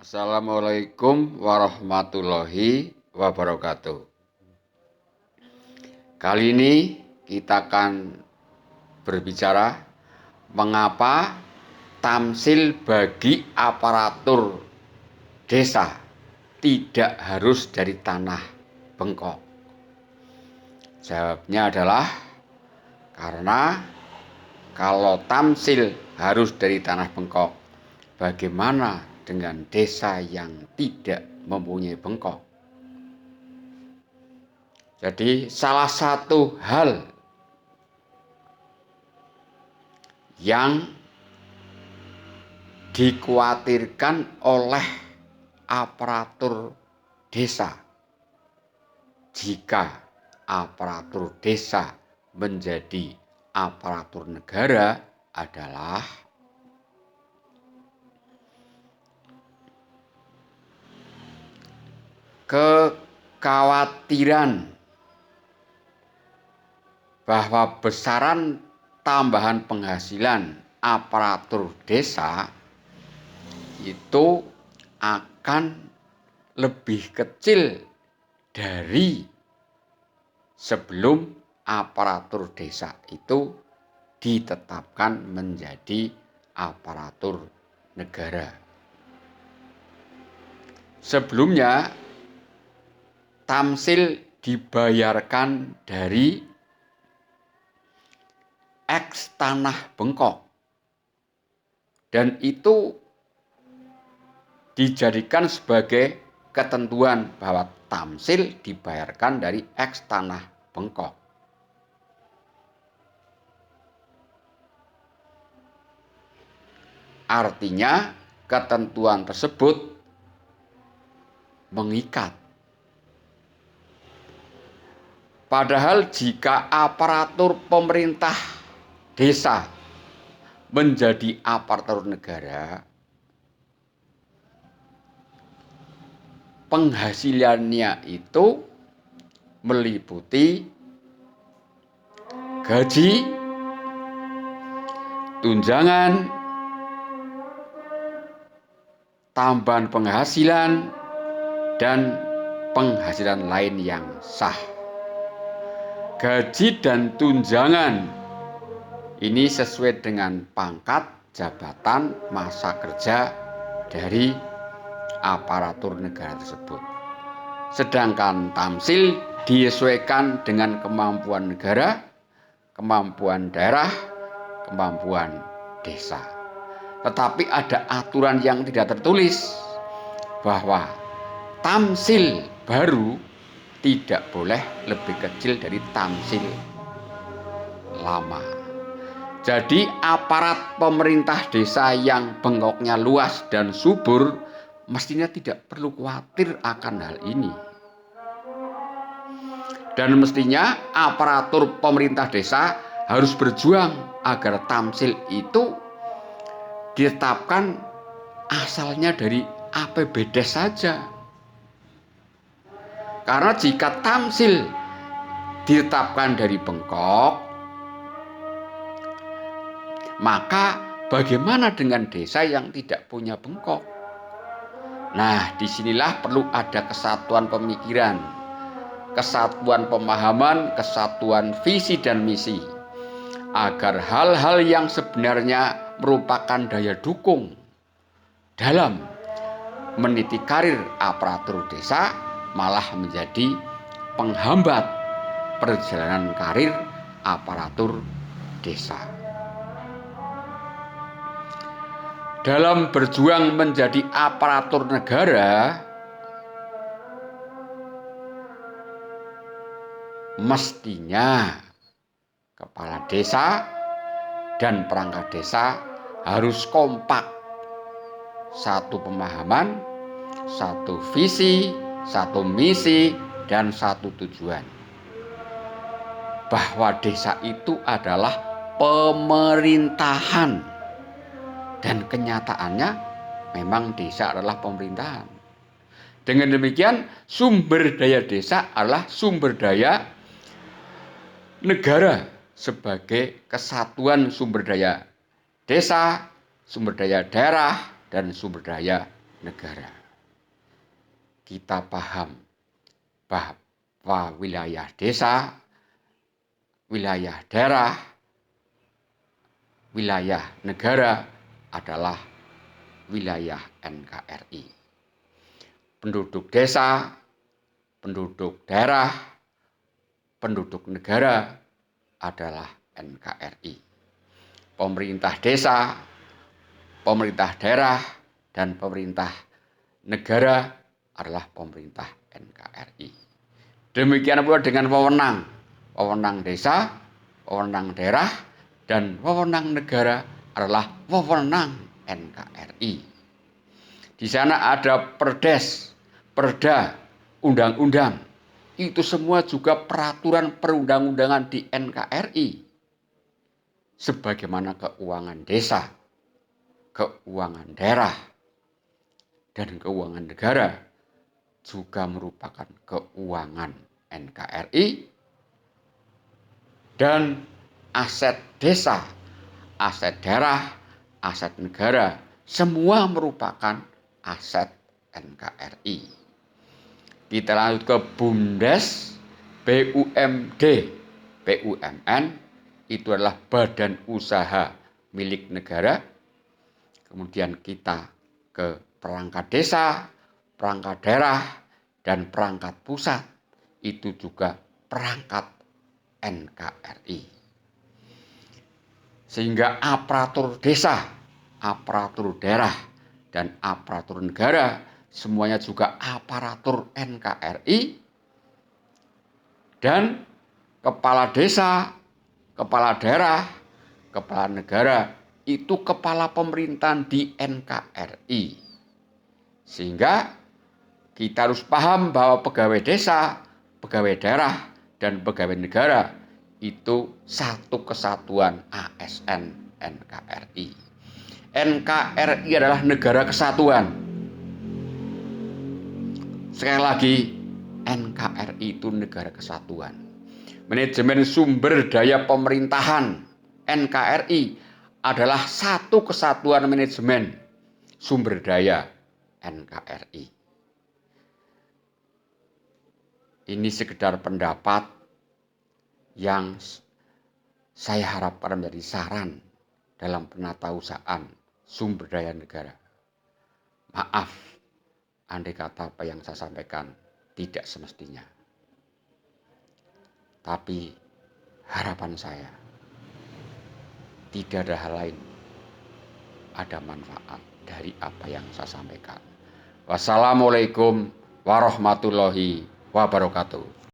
Assalamualaikum warahmatullahi wabarakatuh. Kali ini kita akan berbicara mengapa tamsil bagi aparatur desa tidak harus dari tanah bengkok. Jawabnya adalah karena kalau tamsil harus dari tanah bengkok, bagaimana dengan desa yang tidak mempunyai bengkok? Jadi salah satu hal yang dikhawatirkan oleh aparatur desa jika aparatur desa menjadi aparatur negara adalah kekhawatiran bahwa besaran tambahan penghasilan aparatur desa itu akan lebih kecil dari sebelum aparatur desa itu ditetapkan menjadi aparatur negara. Sebelumnya tamsil dibayarkan dari eks tanah bengkok, dan itu dijadikan sebagai ketentuan bahwa tamsil dibayarkan dari eks tanah bengkok. Artinya ketentuan tersebut mengikat. Padahal jika aparatur pemerintah desa menjadi aparatur negara, penghasilannya itu meliputi gaji, tunjangan, tambahan penghasilan, dan penghasilan lain yang sah. Gaji dan tunjangan ini sesuai dengan pangkat, jabatan, masa kerja dari aparatur negara tersebut. Sedangkan tamsil disesuaikan dengan kemampuan negara, kemampuan daerah, kemampuan desa. Tetapi ada aturan yang tidak tertulis bahwa tamsil baru tidak boleh lebih kecil dari tamsil lama. Jadi aparat pemerintah desa yang bengkoknya luas dan subur mestinya tidak perlu khawatir akan hal ini. Dan mestinya aparatur pemerintah desa harus berjuang agar tamsil itu ditetapkan asalnya dari APBD saja. Karena jika tamsil ditetapkan dari bengkok, maka bagaimana dengan desa yang tidak punya bengkok? Nah, disinilah perlu ada kesatuan pemikiran, kesatuan pemahaman, kesatuan visi dan misi, agar hal-hal yang sebenarnya merupakan daya dukung dalam meniti karir aparatur desa malah menjadi penghambat perjalanan karir aparatur desa. Dalam berjuang menjadi aparatur negara, mestinya kepala desa dan perangkat desa harus kompak, satu pemahaman, satu visi, satu misi, dan satu tujuan. Bahwa desa itu adalah pemerintahan. Dan kenyataannya memang desa adalah pemerintahan. Dengan demikian sumber daya desa adalah sumber daya negara sebagai kesatuan sumber daya desa, sumber daya daerah, dan sumber daya negara. Kita paham bahwa wilayah desa, wilayah daerah, wilayah negara adalah wilayah NKRI. Penduduk desa, penduduk daerah, penduduk negara adalah NKRI. Pemerintah desa, pemerintah daerah, dan pemerintah negara adalah pemerintah NKRI. Demikian pula dengan wewenang. Wewenang desa, wewenang daerah, dan wewenang negara adalah wewenang NKRI. Di sana ada perdes, perda, undang-undang. Itu semua juga peraturan perundang-undangan di NKRI. Sebagaimana keuangan desa, keuangan daerah, dan keuangan negara juga merupakan keuangan NKRI, dan aset desa, aset daerah, aset negara semua merupakan aset NKRI. Kita lanjut ke BUMDes, BUMD, BUMN itu adalah badan usaha milik negara. Kemudian kita ke perangkat desa, perangkat daerah, dan perangkat pusat, itu juga perangkat NKRI. Sehingga aparatur desa, aparatur daerah, dan aparatur negara semuanya juga aparatur NKRI, dan kepala desa, kepala daerah, kepala negara itu kepala pemerintahan di NKRI. Sehingga kita harus paham bahwa pegawai desa, pegawai daerah, dan pegawai negara itu satu kesatuan ASN NKRI. NKRI adalah negara kesatuan. Sekali lagi, NKRI itu negara kesatuan. Manajemen sumber daya pemerintahan NKRI adalah satu kesatuan manajemen sumber daya NKRI. Ini sekedar pendapat yang saya harapkan menjadi saran dalam penatausahaan sumber daya negara. Maaf, andai kata apa yang saya sampaikan tidak semestinya. Tapi harapan saya tidak ada hal lain, ada manfaat dari apa yang saya sampaikan. Wassalamualaikum warahmatullahi wabarakatuh.